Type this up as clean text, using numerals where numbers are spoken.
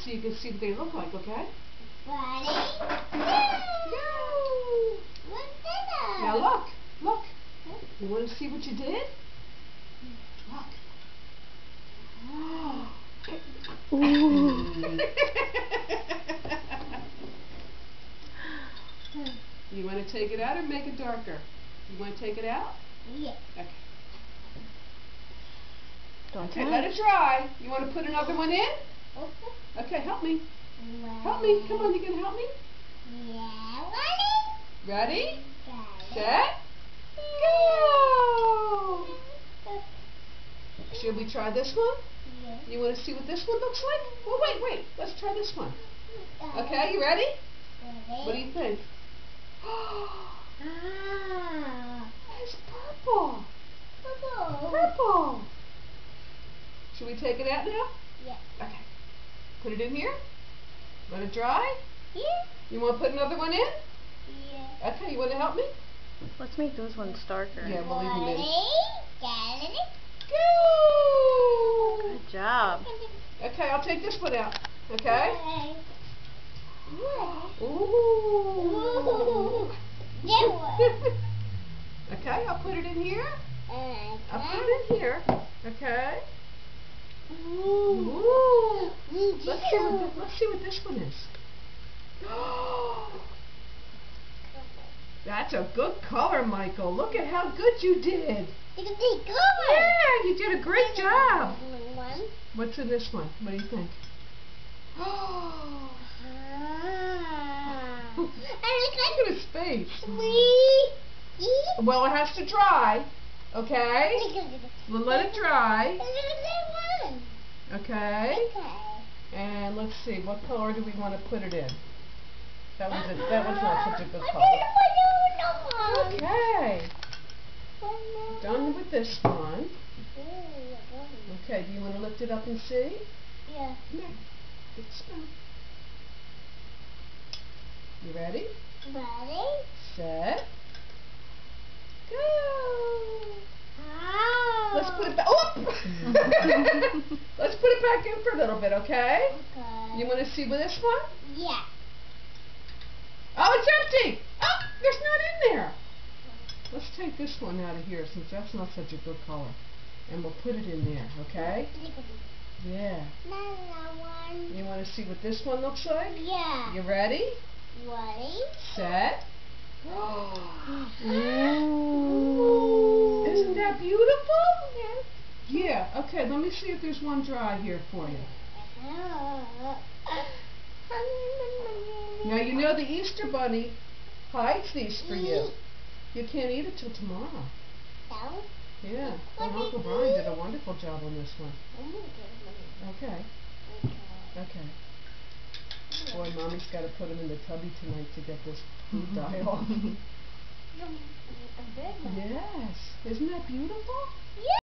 so you can see what they look like, okay? Ready? Go! What's that? Now look, look. You want to see what you did? Look. You want to take it out or make it darker? You want to take it out? Yeah. Okay. Don't Okay, let it dry. You want to put another one in? Okay. Okay, help me. Help me. Come on, you can help me? Yeah. Ready? Ready? Got Set? Go! Should we try this one? Yeah. You want to see what this one looks like? Well, wait. Let's try this one. Okay, you ready? Ready? What do you think? Ah. It's purple. Purple. Purple. Should we take it out now? Yeah. Okay. Put it in here. Let it dry. Yeah. You want to put another one in? Yeah. Okay, you want to help me? Let's make those ones darker. Yeah, we'll leave them in. Ready? Got it? Go! Good job. Okay, I'll take this one out. Okay? Ooh. Ooh. That one. Okay, I'll put it in here. I'll put Okay. it in here. Okay. Ooh. Ooh. Let's see what this one is. That's a good color, Michael. Look at how good you did. You can take color. Yeah, you did a great job. One. What's in this one? What do you think? Ah. Look at his face. We eat. Well, it has to dry. Okay? We'll let it dry. Okay? Okay. And let's see, what color do we want to put it in? That was not such a good color. Okay. Done with this one. Okay, do you want to lift it up and see? Yeah. Come here. Get the spoon. You ready? Ready? Set. Go. Oh. Let's put it back. Oh! Let's put it back in for a little bit, okay? Okay. You want to see with this one? Yeah. Oh, it's empty! Oh, there's not in there. Let's take this one out of here since that's not such a good color. And we'll put it in there, okay? Yeah. Another one. You want to see what this one looks like? Yeah. You ready? Ready? Set. Ooh. Isn't that beautiful? Yeah. Okay, let me see if there's one dry here for you. Now you know the Easter Bunny hides these for you. You can't eat it till tomorrow. No. Yeah. And Uncle Brian did a wonderful job on this one. Okay. Okay. Boy, Mommy's got to put him in the tubby tonight to get this food dye off. Yes. Isn't that beautiful? Yeah.